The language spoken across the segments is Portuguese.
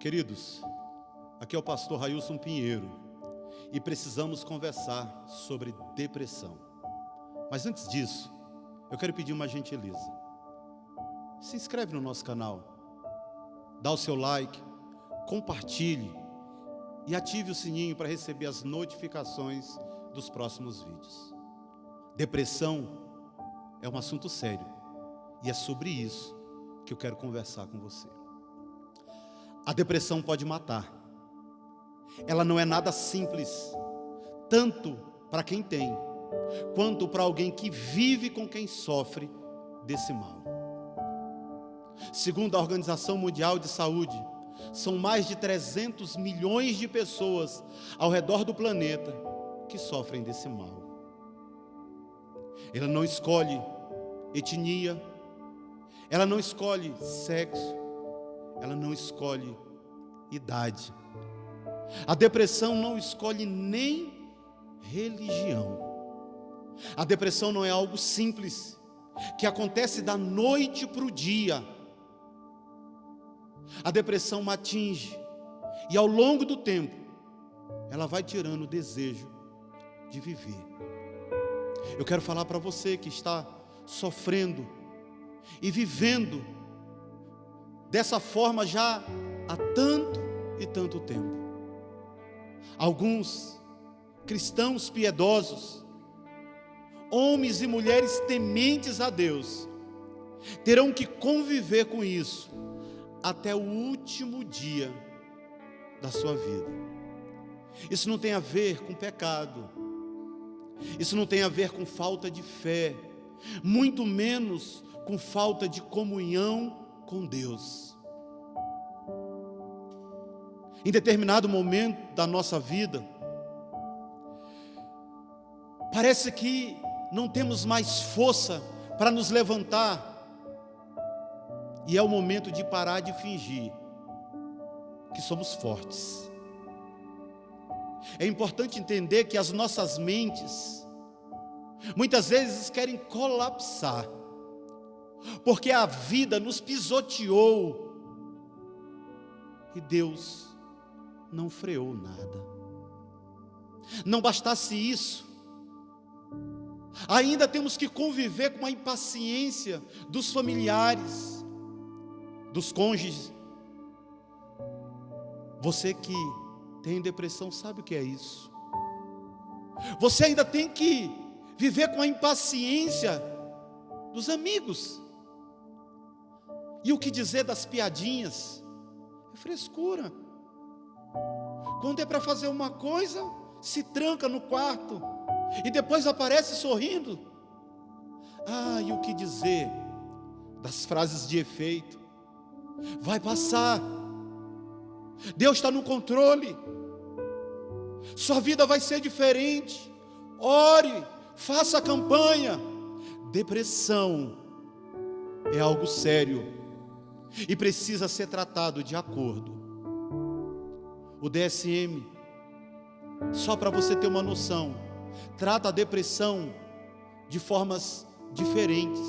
Queridos, aqui é o pastor Railson Pinheiro e precisamos conversar sobre depressão. Mas antes disso, eu quero pedir uma gentileza. Se inscreve no nosso canal, dá o seu like, compartilhe e ative o sininho para receber as notificações dos próximos vídeos. Depressão é um assunto sério e é sobre isso que eu quero conversar com você. A depressão pode matar. Ela não é nada simples, tanto para quem tem, quanto para alguém que vive com quem sofre desse mal. Segundo a Organização Mundial de Saúde, são mais de 300 milhões de pessoas ao redor do planeta que sofrem desse mal. Ela não escolhe etnia, ela não escolhe sexo, ela não escolhe idade. A depressão não escolhe nem religião. A depressão não é algo simples, que acontece da noite para o dia. A depressão me atinge e ao longo do tempo, ela vai tirando o desejo de viver. Eu quero falar para você que está sofrendo e vivendo dessa forma já há tanto e tanto tempo. Alguns cristãos piedosos, homens e mulheres tementes a Deus, terão que conviver com isso até o último dia da sua vida. Isso não tem a ver com pecado, isso não tem a ver com falta de fé, muito menos com falta de comunhão com Deus. Em determinado momento da nossa vida, parece que não temos mais força para nos levantar, e é o momento de parar de fingir que somos fortes. É importante entender que as nossas mentes muitas vezes querem colapsar, porque a vida nos pisoteou e Deus não freou nada. Não bastasse isso, ainda temos que conviver com a impaciência dos familiares, dos cônjuges. Você que tem depressão sabe o que é isso. Você ainda tem que viver com a impaciência dos amigos. E o que dizer das piadinhas? É frescura. Quando é para fazer uma coisa, se tranca no quarto e depois aparece sorrindo. E o que dizer das frases de efeito? Vai passar, Deus está no controle, sua vida vai ser diferente, ore, faça a campanha. Depressão é algo sério e precisa ser tratado de acordo. O DSM, só para você ter uma noção, trata a depressão de formas diferentes.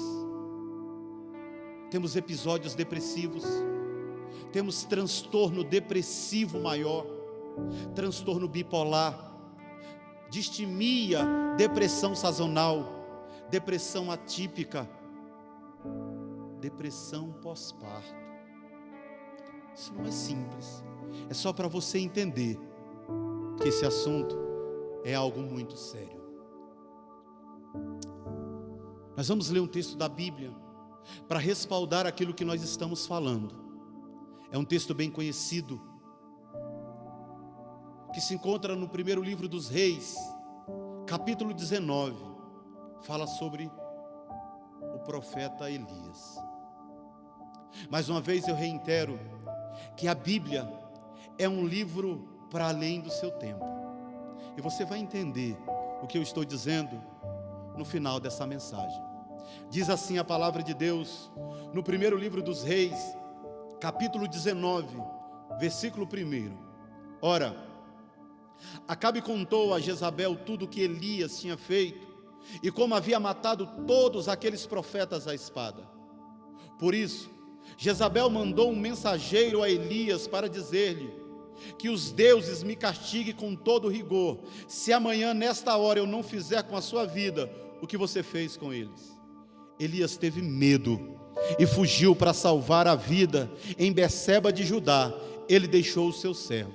Temos episódios depressivos, temos transtorno depressivo maior, transtorno bipolar, distimia, depressão sazonal, depressão atípica, depressão pós-parto. Isso não é simples, é só para você entender que esse assunto é algo muito sério. Nós vamos ler um texto da Bíblia para respaldar aquilo que nós estamos falando. É um texto bem conhecido, que se encontra no primeiro livro dos Reis, capítulo 19, fala sobre o profeta Elias. Mais uma vez eu reitero que a Bíblia é um livro para além do seu tempo, e você vai entender o que eu estou dizendo no final dessa mensagem. Diz assim a palavra de Deus, no primeiro livro dos Reis, capítulo 19, versículo 1. Ora, Acabe contou a Jezabel tudo o que Elias tinha feito, e como havia matado todos aqueles profetas à espada. Por isso, Jezabel mandou um mensageiro a Elias para dizer-lhe que os deuses me castiguem com todo rigor, se amanhã nesta hora eu não fizer com a sua vida o que você fez com eles. Elias teve medo e fugiu para salvar a vida. Em Berseba de Judá, ele deixou o seu servo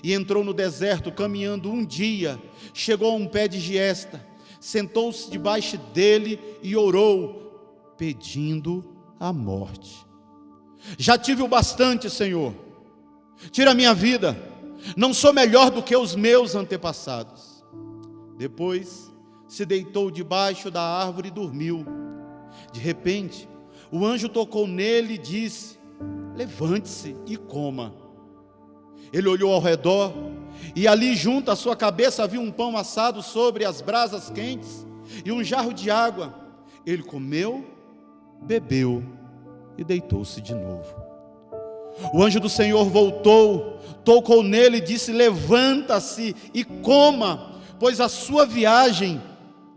e entrou no deserto, caminhando um dia. Chegou a um pé de giesta, sentou-se debaixo dele e orou, pedindo a morte. Já tive o bastante, Senhor, tira a minha vida, não sou melhor do que os meus antepassados. Depois se deitou debaixo da árvore e dormiu. De repente, o anjo tocou nele e disse: levante-se e coma. Ele olhou ao redor, e ali junto à sua cabeça havia um pão assado sobre as brasas quentes e um jarro de água. Ele comeu, bebeu e deitou-se de novo. O anjo do Senhor voltou, tocou nele e disse: levanta-se e coma, pois a sua viagem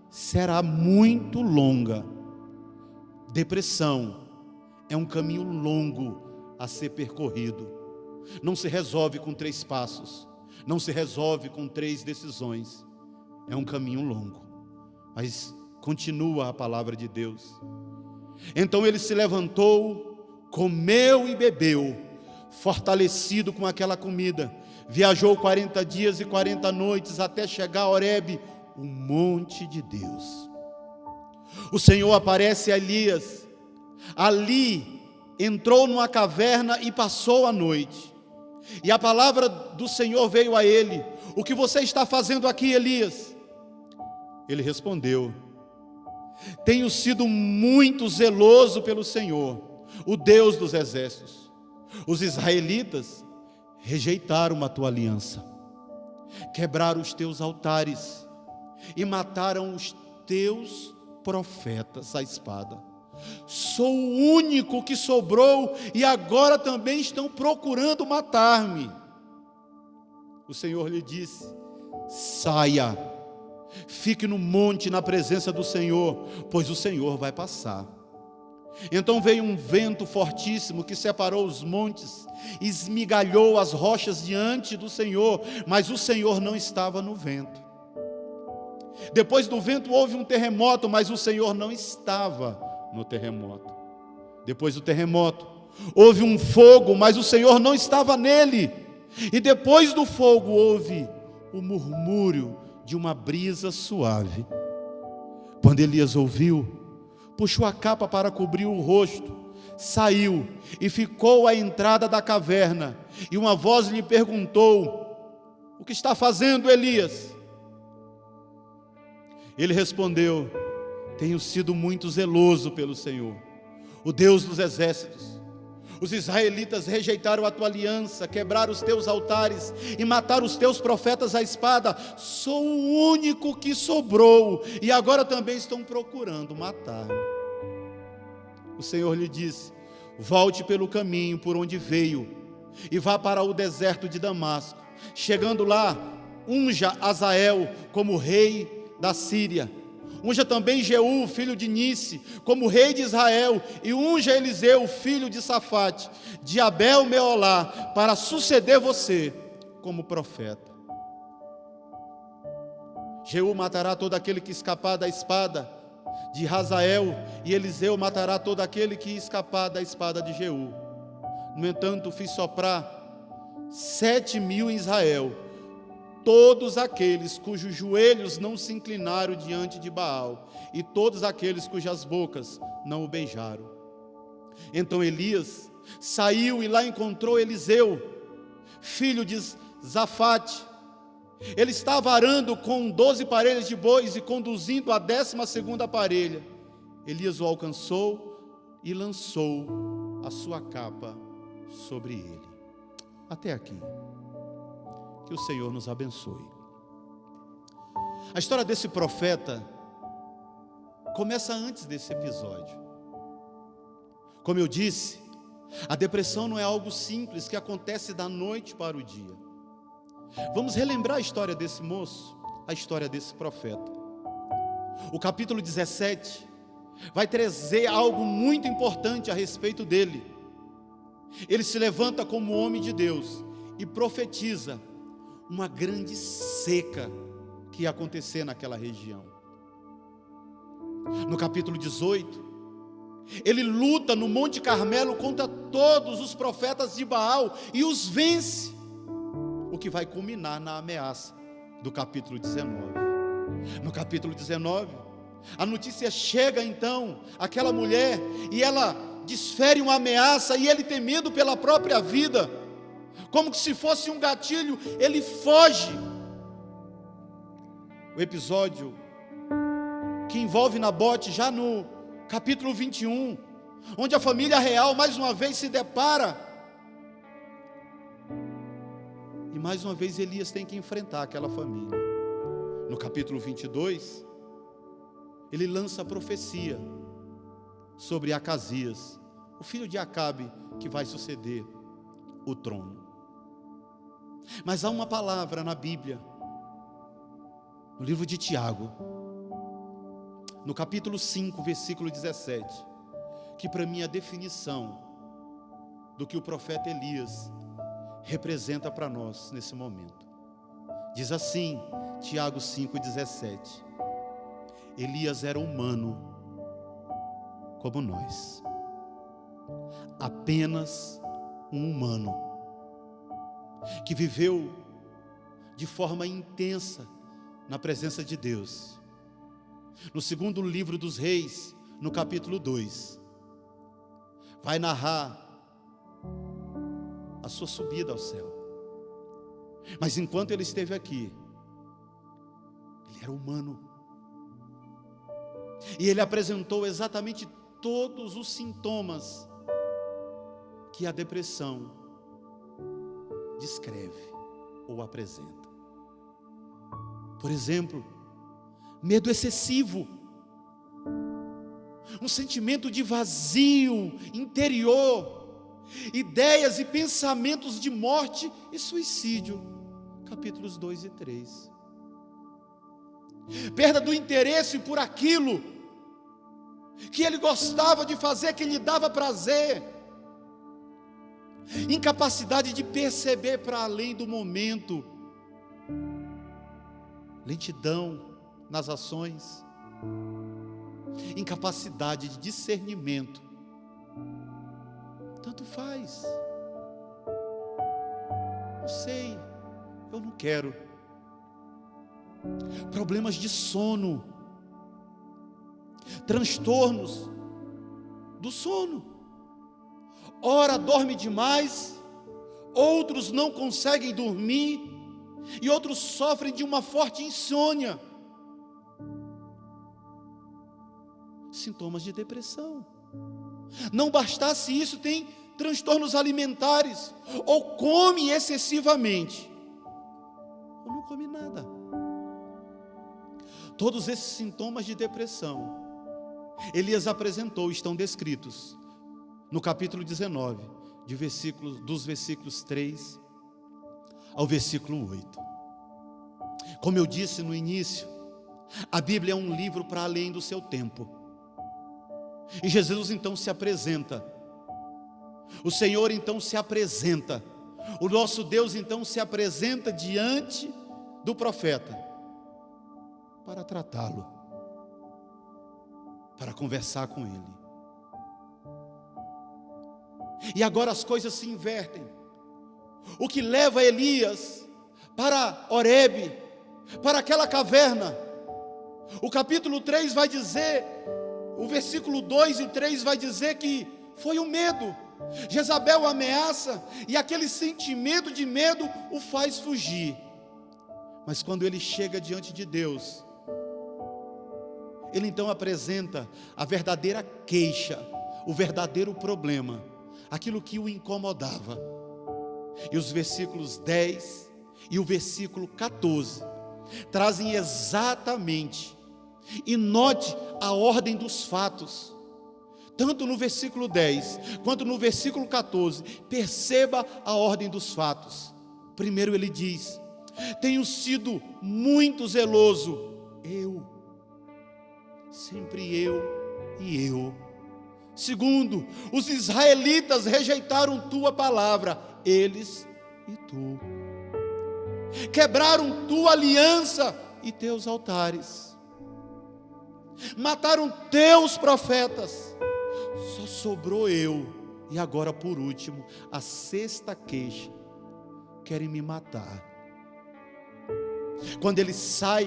será muito longa. Depressão é um caminho longo a ser percorrido. Não se resolve com 3 passos, não se resolve com 3 decisões. É um caminho longo, mas continua a palavra de Deus. Então ele se levantou, comeu e bebeu, fortalecido com aquela comida. Viajou 40 dias e 40 noites até chegar a Horebe, o monte de Deus. O Senhor aparece a Elias. Ali entrou numa caverna e passou a noite. E a palavra do Senhor veio a ele: o que você está fazendo aqui, Elias? Ele respondeu: tenho sido muito zeloso pelo Senhor, o Deus dos exércitos. Os israelitas rejeitaram a tua aliança, quebraram os teus altares e mataram os teus profetas à espada. Sou o único que sobrou e agora também estão procurando matar-me. O Senhor lhe disse: saia, fique no monte na presença do Senhor, pois o Senhor vai passar. Então veio um vento fortíssimo que separou os montes, esmigalhou as rochas diante do Senhor, mas o Senhor não estava no vento. Depois do vento houve um terremoto, mas o Senhor não estava no terremoto. Depois do terremoto houve um fogo, mas o Senhor não estava nele. E depois do fogo houve o murmúrio de uma brisa suave. Quando Elias ouviu, puxou a capa para cobrir o rosto, saiu e ficou à entrada da caverna. E uma voz lhe perguntou: o que está fazendo, Elias? Ele respondeu: tenho sido muito zeloso pelo Senhor, o Deus dos exércitos. Os israelitas rejeitaram a tua aliança, quebraram os teus altares e mataram os teus profetas à espada. Sou o único que sobrou e agora também estão procurando matar-me. O Senhor lhe disse: volte pelo caminho por onde veio e vá para o deserto de Damasco. Chegando lá, unja Azael como rei da Síria. Unja também Jeú, filho de Nice, como rei de Israel, e unja Eliseu, filho de Safate, de Abel-Meolá, para suceder você como profeta. Jeú matará todo aquele que escapar da espada de Hazael, e Eliseu matará todo aquele que escapar da espada de Jeú. No entanto, fiz soprar 7.000 em Israel, todos aqueles cujos joelhos não se inclinaram diante de Baal, e todos aqueles cujas bocas não o beijaram. Então Elias saiu e lá encontrou Eliseu, filho de Zafate. Ele estava arando com 12 parelhas de bois e conduzindo a 12ª parelha. Elias o alcançou e lançou a sua capa sobre ele. Até aqui. Que o Senhor nos abençoe. A história desse profeta começa antes desse episódio. Como eu disse, a depressão não é algo simples que acontece da noite para o dia. Vamos relembrar a história desse moço, a história desse profeta. O capítulo 17 vai trazer algo muito importante a respeito dele. ele se levanta como homem de Deus e profetiza uma grande seca que ia acontecer naquela região. No capítulo 18, ele luta no Monte Carmelo contra todos os profetas de Baal e os vence, o que vai culminar na ameaça do capítulo 19. No capítulo 19, a notícia chega então àquela mulher e ela desfere uma ameaça e ele, temendo pela própria vida, como que se fosse um gatilho, ele foge. O episódio que envolve Nabote já no capítulo 21, onde a família real mais uma vez se depara, e mais uma vez Elias tem que enfrentar aquela família. No capítulo 22, ele lança a profecia sobre Acasias, o filho de Acabe, que vai suceder o trono. Mas há uma palavra na Bíblia, no livro de Tiago, no capítulo 5, versículo 17, que para mim é a definição do que o profeta Elias representa para nós nesse momento. Diz assim, Tiago 5,17: Elias era humano como nós, apenas um humano, que viveu de forma intensa na presença de Deus. No segundo livro dos Reis, no capítulo 2, vai narrar a sua subida ao céu. Mas enquanto ele esteve aqui, ele era humano, e ele apresentou exatamente todos os sintomas que a depressão descreve ou apresenta. Por exemplo, medo excessivo, um sentimento de vazio interior, ideias e pensamentos de morte e suicídio, capítulos 2 e 3. Perda do interesse por aquilo que ele gostava de fazer, que lhe dava prazer, incapacidade de perceber para além do momento, lentidão nas ações, incapacidade de discernimento. Tanto faz, não sei, eu não quero. Problemas de sono, transtornos do sono. Ora dorme demais, outros não conseguem dormir, e outros sofrem de uma forte insônia. Sintomas de depressão. Não bastasse isso, tem transtornos alimentares, ou come excessivamente, ou não come nada. Todos esses sintomas de depressão, Elias apresentou, estão descritos no capítulo 19, dos versículos 3 ao versículo 8. Como eu disse no início, a Bíblia é um livro para além do seu tempo. E Jesus então se apresenta, o Senhor então se apresenta, o nosso Deus então se apresenta diante do profeta, para tratá-lo, para conversar com ele. E agora as coisas se invertem. O que leva Elias para Horebe, para aquela caverna, o capítulo 3 vai dizer, o versículo 2 e 3 vai dizer que foi o medo. Jezabel o ameaça, e aquele sentimento de medo o faz fugir. Mas quando ele chega diante de Deus, ele então apresenta a verdadeira queixa, o verdadeiro problema, aquilo que o incomodava. E os versículos 10 e o versículo 14 trazem exatamente, e note a ordem dos fatos, tanto no versículo 10 quanto no versículo 14, perceba a ordem dos fatos. Primeiro ele diz: tenho sido muito zeloso, sempre eu e eu, Segundo, os israelitas rejeitaram tua palavra, eles e tu. Quebraram tua aliança e teus altares. Mataram teus profetas. Só sobrou eu. E agora, por último, a sexta queixa: querem me matar. Quando ele sai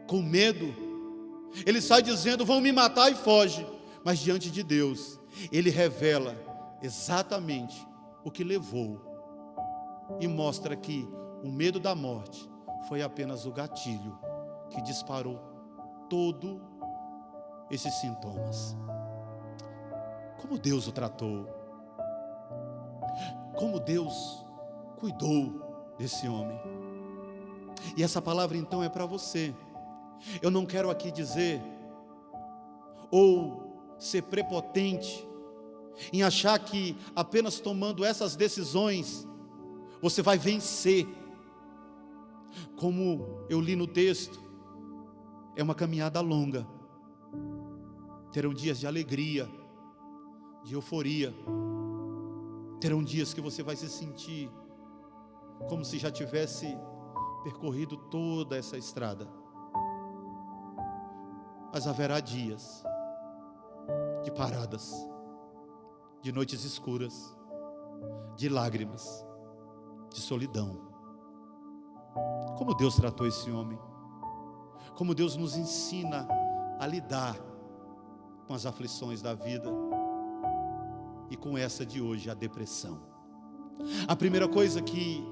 com medo, ele sai dizendo: vão me matar, e foge. Mas diante de Deus, ele revela exatamente o que levou, e mostra que o medo da morte foi apenas o gatilho que disparou todos esses sintomas. Como Deus o tratou, como Deus cuidou desse homem. E essa palavra então é para você. Eu não quero aqui dizer ou ser prepotente em achar que apenas tomando essas decisões você vai vencer. Como eu li no texto, é uma caminhada longa. Terão dias de alegria, de euforia. Terão dias que você vai se sentir como se já tivesse percorrido toda essa estrada. Mas haverá dias de paradas, de noites escuras, de lágrimas, de solidão. Como Deus tratou esse homem, como Deus nos ensina a lidar com as aflições da vida, e com essa de hoje, a depressão. A primeira coisa que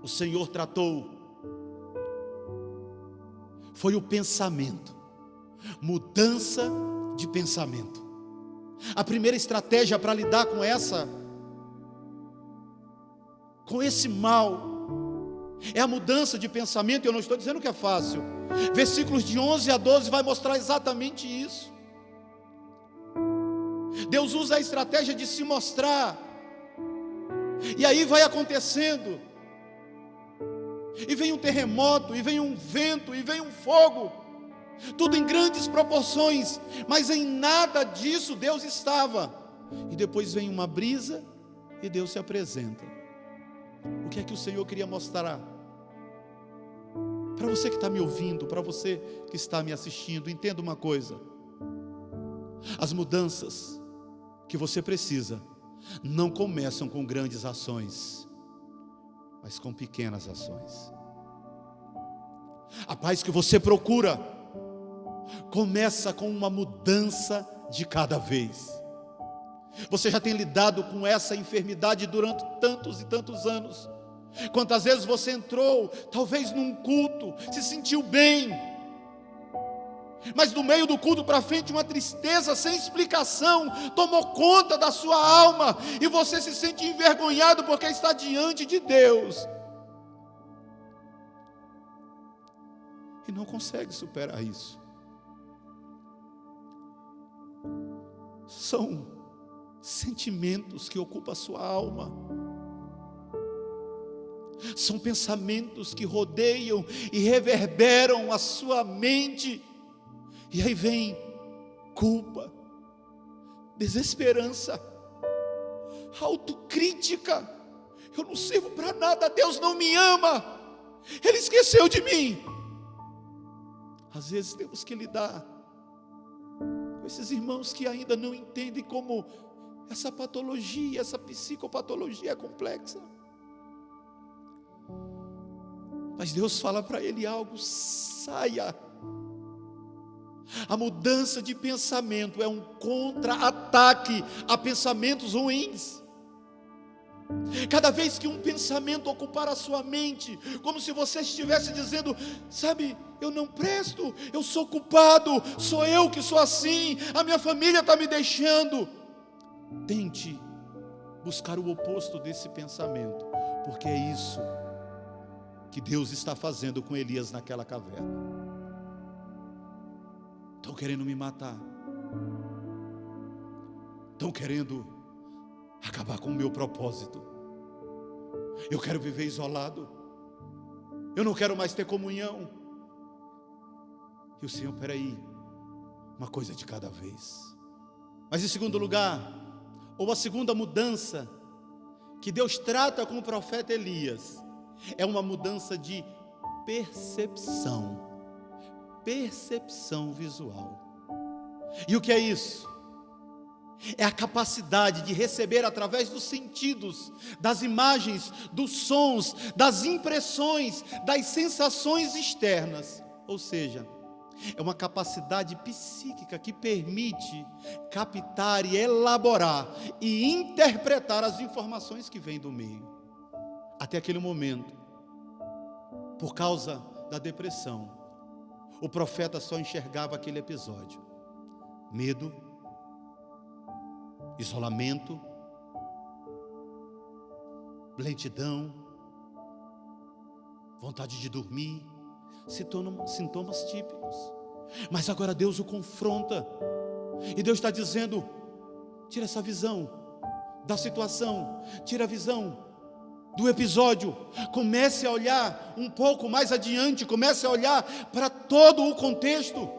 o Senhor tratou foi o pensamento, mudança de pensamento. A primeira estratégia para lidar com esse mal é a mudança de pensamento. Eu não estou dizendo que é fácil. Versículos de 11 a 12 vai mostrar exatamente isso. Deus usa a estratégia de se mostrar, e aí vai acontecendo, e vem um terremoto, e vem um vento, e vem um fogo, tudo em grandes proporções, mas em nada disso Deus estava. E depois vem uma brisa e Deus se apresenta. O que é que o Senhor queria mostrar? Para você que está me ouvindo, para você que está me assistindo, entenda uma coisa: as mudanças que você precisa não começam com grandes ações, mas com pequenas ações. A paz que você procura começa com uma mudança de cada vez. Você já tem lidado com essa enfermidade durante tantos e tantos anos. Quantas vezes você entrou, talvez num culto, se sentiu bem, mas do meio do culto para frente, uma tristeza sem explicação tomou conta da sua alma, e você se sente envergonhado porque está diante de Deus e não consegue superar isso. São sentimentos que ocupam a sua alma, são pensamentos que rodeiam e reverberam a sua mente. E aí vem culpa, desesperança, autocrítica. Eu não sirvo para nada, Deus não me ama, Ele esqueceu de mim. Às vezes temos que lidar com esses irmãos que ainda não entendem como essa patologia, essa psicopatologia é complexa. Mas Deus fala para ele algo: saia. A mudança de pensamento é um contra-ataque a pensamentos ruins. Cada vez que um pensamento ocupar a sua mente, como se você estivesse dizendo: sabe, eu não presto, eu sou culpado, sou eu que sou assim, a minha família está me deixando. Tente buscar o oposto desse pensamento, porque é isso que Deus está fazendo com Elias naquela caverna. Estão querendo me matar, estão querendo acabar com o meu propósito. Eu quero viver isolado, eu não quero mais ter comunhão. E o Senhor: peraí, uma coisa de cada vez. Mas em segundo lugar, ou a segunda mudança que Deus trata com o profeta Elias, é uma mudança de percepção visual. E o que é isso? É a capacidade de receber através dos sentidos, das imagens, dos sons, das impressões, das sensações externas. Ou seja, é uma capacidade psíquica que permite captar e elaborar e interpretar as informações que vêm do meio. Até aquele momento, por causa da depressão, o profeta só enxergava aquele episódio: medo, isolamento, lentidão, vontade de dormir, sintomas típicos. Mas agora Deus o confronta, e Deus está dizendo: tira essa visão da situação, tira a visão do episódio, comece a olhar um pouco mais adiante, comece a olhar para todo o contexto.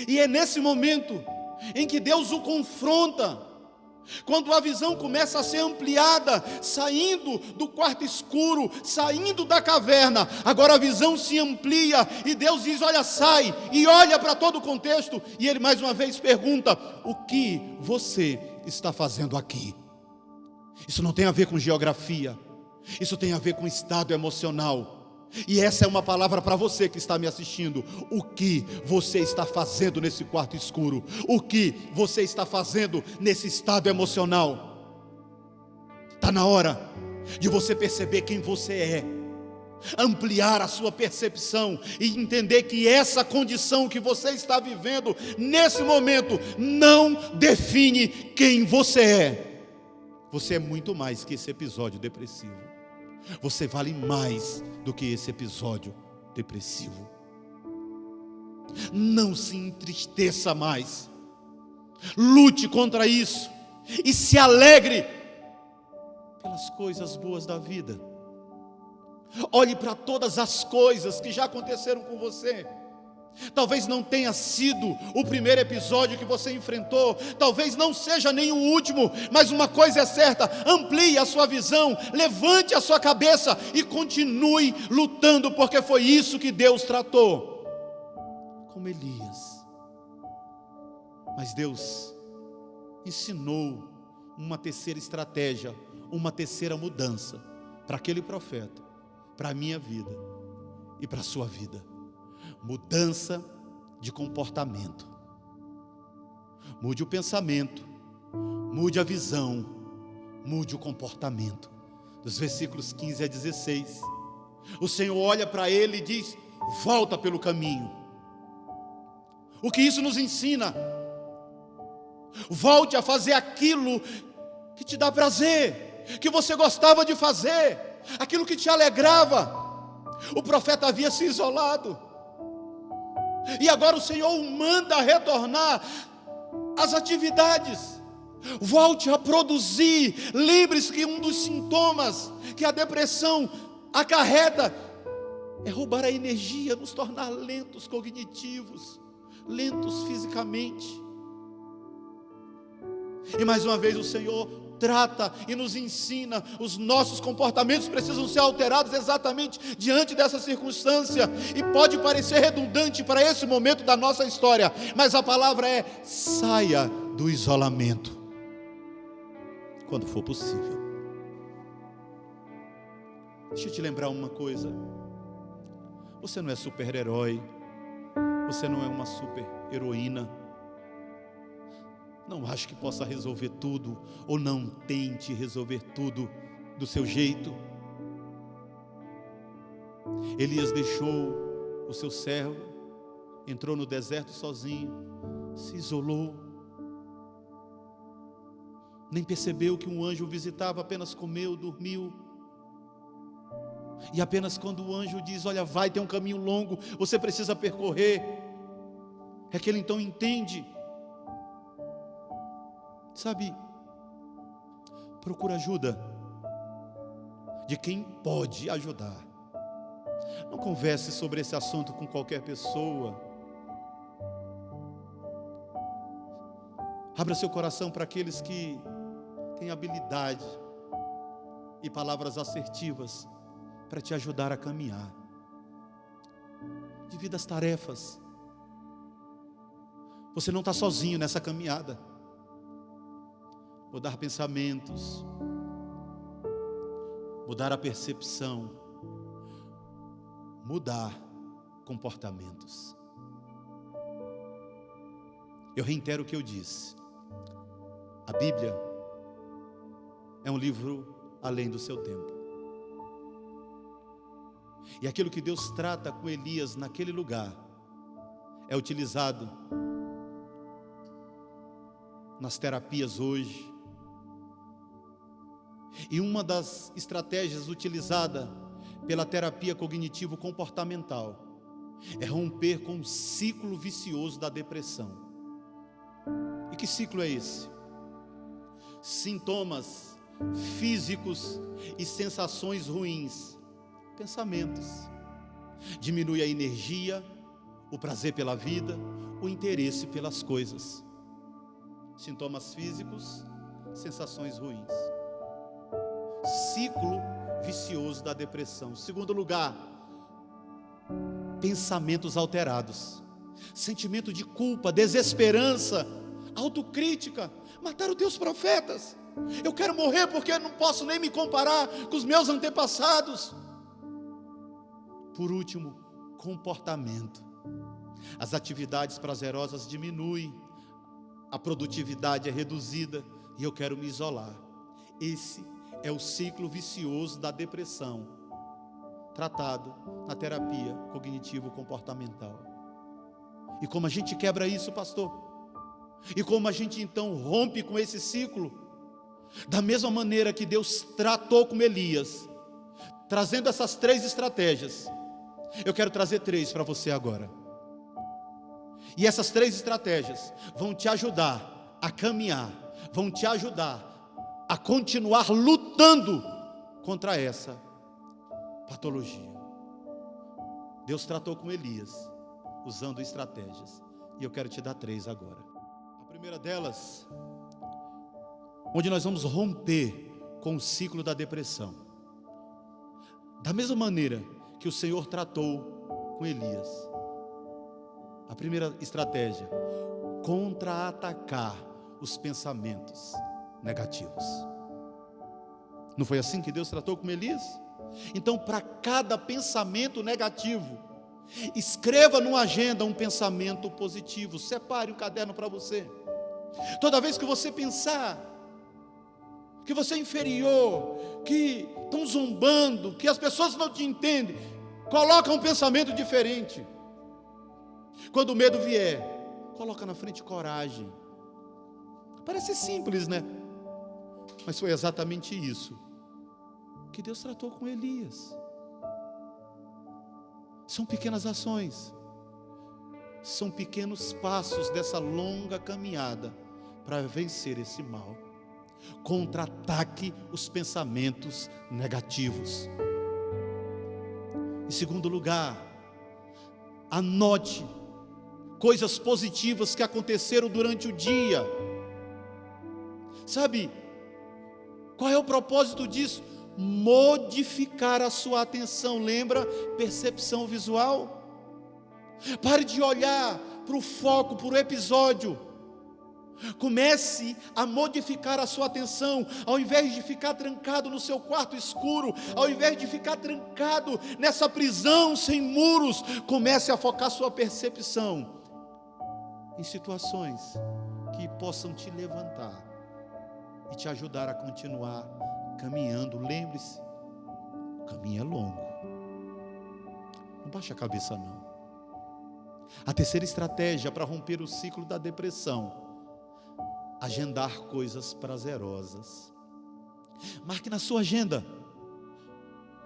E é nesse momento em que Deus o confronta, quando a visão começa a ser ampliada, saindo do quarto escuro, saindo da caverna, agora a visão se amplia, e Deus diz: olha, sai, e olha para todo o contexto, e Ele mais uma vez pergunta: o que você está fazendo aqui? Isso não tem a ver com geografia, isso tem a ver com estado emocional. E essa é uma palavra para você que está me assistindo. O que você está fazendo nesse quarto escuro? O que você está fazendo nesse estado emocional? Está na hora de você perceber quem você é, ampliar a sua percepção e entender que essa condição que você está vivendo nesse momento não define quem você é. Você é muito mais que esse episódio depressivo. Você vale mais do que esse episódio depressivo. Não se entristeça mais. Lute contra isso e se alegre pelas coisas boas da vida. Olhe para todas as coisas que já aconteceram com você. Talvez não tenha sido o primeiro episódio que você enfrentou, talvez não seja nem o último, mas uma coisa é certa: amplie a sua visão, levante a sua cabeça e continue lutando, porque foi isso que Deus tratou com Elias. Mas Deus ensinou uma terceira estratégia, uma terceira mudança para aquele profeta, para a minha vida e para a sua vida. Mudança de comportamento. Mude o pensamento, mude a visão, mude o comportamento. Dos versículos 15 a 16, o Senhor olha para ele e diz: volta pelo caminho. O que isso nos ensina? Volte a fazer aquilo que te dá prazer, que você gostava de fazer, aquilo que te alegrava. O profeta havia se isolado, e agora o Senhor o manda retornar às atividades. Volte a produzir. Lembre-se que um dos sintomas que a depressão acarreta é roubar a energia, nos tornar lentos cognitivos, lentos fisicamente. E mais uma vez o Senhor trata e nos ensina: os nossos comportamentos precisam ser alterados exatamente diante dessa circunstância. E pode parecer redundante para esse momento da nossa história, mas a palavra é: saia do isolamento quando for possível. Deixa eu te lembrar uma coisa: você não é super-herói, você não é uma super-heroína. Não acho que possa resolver tudo, ou não tente resolver tudo do seu jeito. Elias deixou o seu servo, entrou no deserto sozinho, se isolou, nem percebeu que um anjo o visitava, apenas comeu, dormiu. E apenas quando o anjo diz: olha, vai, tem um caminho longo, você precisa percorrer, é que ele então entende. Sabe, procura ajuda de quem pode ajudar. Não converse sobre esse assunto com qualquer pessoa. Abra seu coração para aqueles que têm habilidade e palavras assertivas para te ajudar a caminhar. Divida as tarefas. Você não está sozinho nessa caminhada. Mudar pensamentos, mudar a percepção, mudar comportamentos. Eu reitero o que eu disse. A Bíblia é um livro além do seu tempo. E aquilo que Deus trata com Elias naquele lugar é utilizado nas terapias hoje. E uma das estratégias utilizada pela terapia cognitivo-comportamental é romper com o ciclo vicioso da depressão. E que ciclo é esse? Sintomas físicos e sensações ruins, pensamentos. Diminui a energia, o prazer pela vida, o interesse pelas coisas. Sintomas físicos, sensações ruins. Ciclo vicioso da depressão. Segundo lugar, pensamentos alterados. Sentimento de culpa, desesperança, autocrítica. Mataram teus profetas. Eu quero morrer porque eu não posso nem me comparar com os meus antepassados. Por último, comportamento. As atividades prazerosas diminuem, a produtividade é reduzida e eu quero me isolar. Esse é o ciclo vicioso da depressão, tratado na terapia cognitivo-comportamental. E como a gente quebra isso, pastor? E como a gente então rompe com esse ciclo? Da mesma maneira que Deus tratou com Elias, trazendo essas 3 estratégias, eu quero trazer 3 para você agora. E essas 3 estratégias vão te ajudar a caminhar, vão te ajudar a continuar lutando contra essa patologia. Deus tratou com Elias usando estratégias, e eu quero te dar 3 agora. A primeira delas, onde nós vamos romper com o ciclo da depressão. Da mesma maneira que o Senhor tratou com Elias. A primeira estratégia: contra-atacar os pensamentos negativos. Não foi assim que Deus tratou com Elias? Então, para cada pensamento negativo, escreva numa agenda um pensamento positivo. Separe um caderno para você. Toda vez que você pensar que você é inferior, que estão zombando, que as pessoas não te entendem, coloca um pensamento diferente. Quando o medo vier, coloca na frente coragem. Parece simples, né? Mas foi exatamente isso que Deus tratou com Elias. São pequenas ações, são pequenos passos dessa longa caminhada para vencer esse mal. Contra-ataque os pensamentos negativos. Em segundo lugar, anote coisas positivas que aconteceram durante o dia. Sabe qual é o propósito disso? Modificar a sua atenção. Lembra? Percepção visual. Pare de olhar para o foco, para o episódio. Comece a modificar a sua atenção. Ao invés de ficar trancado no seu quarto escuro, ao invés de ficar trancado nessa prisão sem muros, comece a focar sua percepção em situações que possam te levantar e te ajudar a continuar caminhando. Lembre-se, o caminho é longo. Não baixe a cabeça não. A terceira estratégia para romper o ciclo da depressão: agendar coisas prazerosas. Marque na sua agenda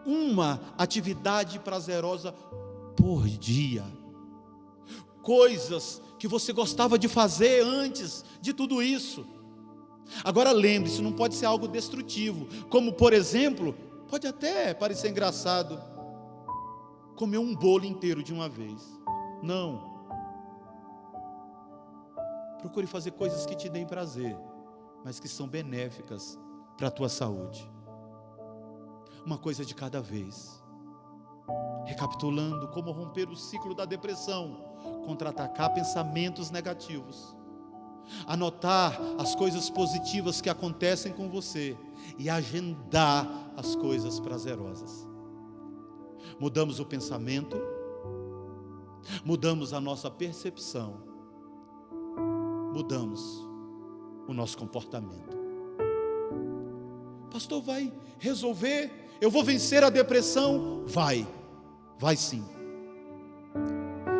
uma atividade prazerosa por dia. Coisas que você gostava de fazer antes de tudo isso. Agora lembre-se, não pode ser algo destrutivo, como por exemplo, pode até parecer engraçado, comer um bolo inteiro de uma vez. Não. Procure fazer coisas que te deem prazer, mas que são benéficas para a tua saúde. Uma coisa de cada vez. Recapitulando, como romper o ciclo da depressão: contra-atacar pensamentos negativos, anotar as coisas positivas que acontecem com você e agendar as coisas prazerosas. Mudamos o pensamento, mudamos a nossa percepção, mudamos o nosso comportamento. Pastor, vai resolver? Eu vou vencer a depressão? Vai sim.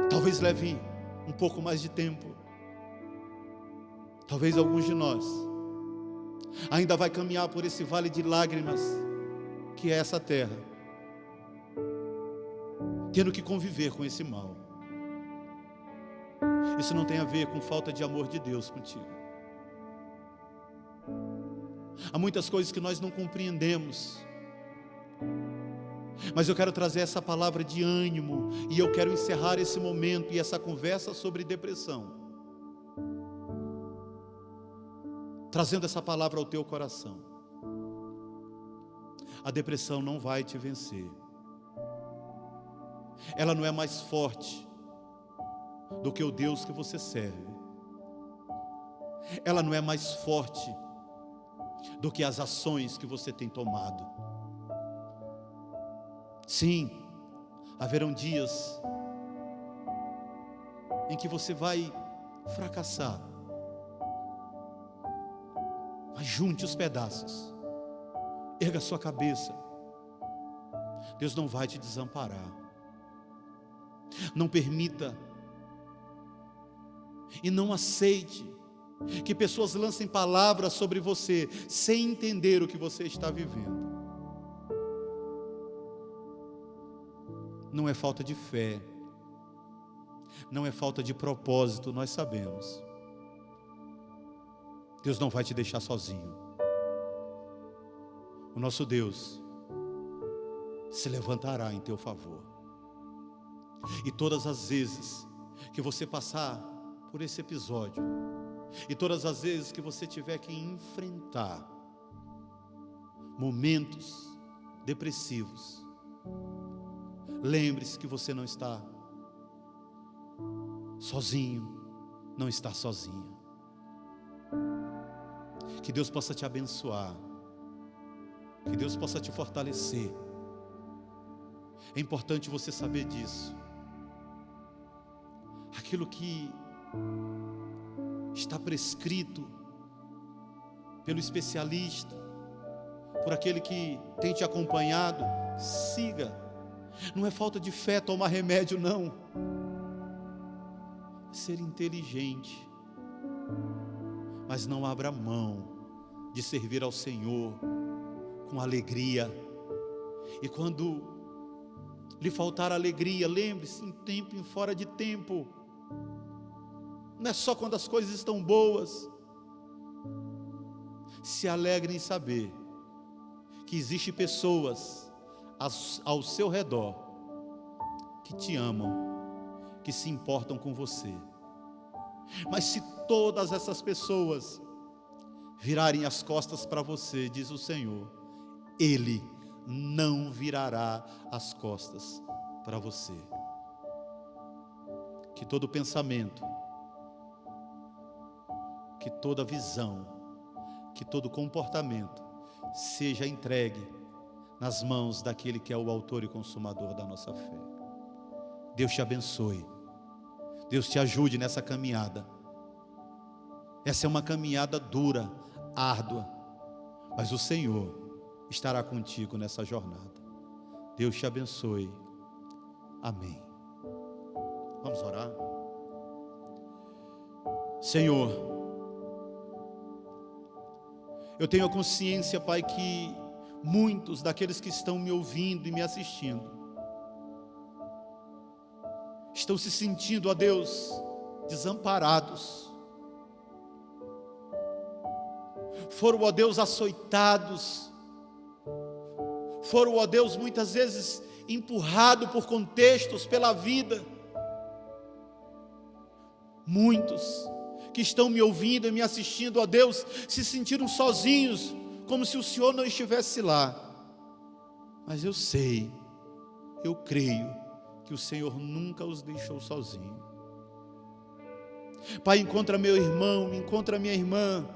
Talvez leve um pouco mais de tempo. Talvez alguns de nós ainda vai caminhar por esse vale de lágrimas que é essa terra, tendo que conviver com esse mal. Isso não tem a ver com falta de amor de Deus contigo. Há muitas coisas que nós não compreendemos, mas eu quero trazer essa palavra de ânimo, e eu quero encerrar esse momento e essa conversa sobre depressão, trazendo essa palavra ao teu coração. A depressão não vai te vencer. Ela não é mais forte do que o Deus que você serve. Ela não é mais forte do que as ações que você tem tomado. Sim, haverão dias em que você vai fracassar, mas junte os pedaços, erga sua cabeça. Deus não vai te desamparar. Não permita e não aceite que pessoas lancem palavras sobre você sem entender o que você está vivendo. Não é falta de fé, não é falta de propósito, nós sabemos. Deus não vai te deixar sozinho. O nosso Deus se levantará em teu favor. E todas as vezes que você passar por esse episódio, e todas as vezes que você tiver que enfrentar momentos depressivos, lembre-se que você não está sozinho, não está sozinha. Que Deus possa te abençoar, que Deus possa te fortalecer. É importante você saber disso. Aquilo que está prescrito pelo especialista, por aquele que tem te acompanhado, siga. Não é falta de fé tomar remédio, não. É ser inteligente, mas não abra mão de servir ao Senhor com alegria. E quando lhe faltar alegria, lembre-se, em tempo e em fora de tempo. Não é só quando as coisas estão boas. Se alegre em saber que existem pessoas ao seu redor que te amam, que se importam com você. Mas se todas essas pessoas virarem as costas para você, diz o Senhor, Ele não virará as costas para você. Que todo pensamento, que toda visão, que todo comportamento seja entregue nas mãos daquele que é o autor e consumador da nossa fé. Deus te abençoe. Deus te ajude nessa caminhada. Essa é uma caminhada dura, árdua, mas o Senhor estará contigo nessa jornada. Deus te abençoe. Amém. Vamos orar. Senhor, eu tenho a consciência, Pai, que muitos daqueles que estão me ouvindo e me assistindo estão se sentindo, ó Deus, desamparados. Foram, ó Deus, açoitados. Foram, ó Deus, muitas vezes empurrados por contextos, pela vida. Muitos que estão me ouvindo e me assistindo, ó Deus, se sentiram sozinhos, como se o Senhor não estivesse lá. Mas eu sei, eu creio que o Senhor nunca os deixou sozinhos. Pai, encontra meu irmão, encontra minha irmã,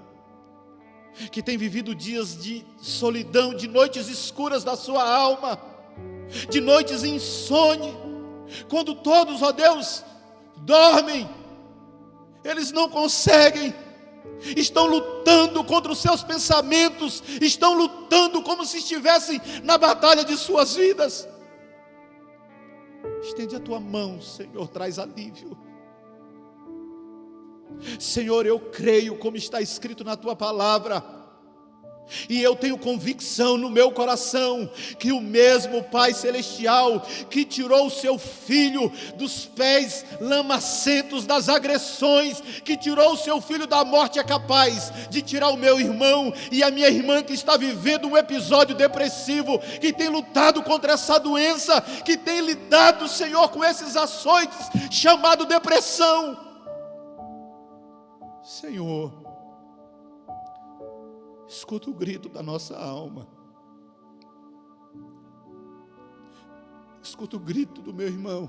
que tem vivido dias de solidão, de noites escuras da sua alma, de noites insone, quando todos, ó Deus, dormem, eles não conseguem, estão lutando contra os seus pensamentos, estão lutando como se estivessem na batalha de suas vidas. Estende a tua mão, Senhor, traz alívio. Senhor, eu creio como está escrito na tua palavra, e eu tenho convicção no meu coração, que o mesmo Pai Celestial, que tirou o seu Filho dos pés lamacentos das agressões, que tirou o seu Filho da morte, é capaz de tirar o meu irmão e a minha irmã que está vivendo um episódio depressivo, que tem lutado contra essa doença, que tem lidado, Senhor, com esses açoites, chamado depressão. Senhor, escuta o grito da nossa alma, escuta o grito do meu irmão,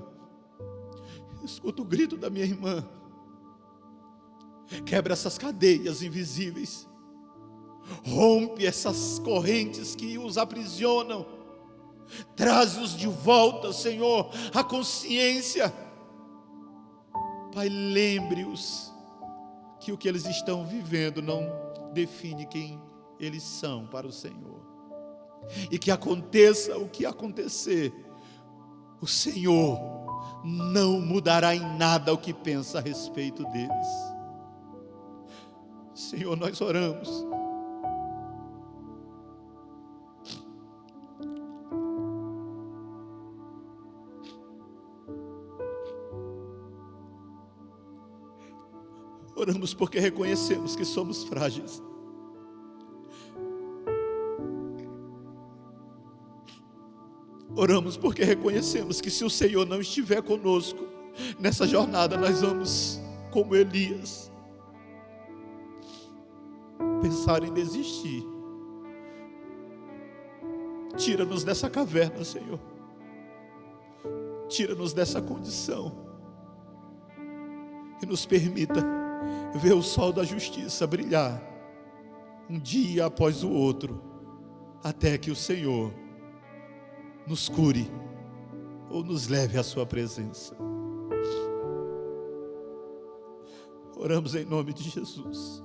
escuta o grito da minha irmã. Quebra essas cadeias invisíveis, rompe essas correntes que os aprisionam, traz-os de volta, Senhor, à consciência. Pai, lembre-os que o que eles estão vivendo não define quem eles são para o Senhor, e que aconteça o que acontecer, o Senhor não mudará em nada o que pensa a respeito deles. Senhor, nós oramos, oramos porque reconhecemos que somos frágeis. Oramos porque reconhecemos que se o Senhor não estiver conosco nessa jornada, nós vamos, como Elias, pensar em desistir. Tira-nos dessa caverna, Senhor. Tira-nos dessa condição e nos permita ver o sol da justiça brilhar um dia após o outro, até que o Senhor nos cure ou nos leve à sua presença. Oramos em nome de Jesus.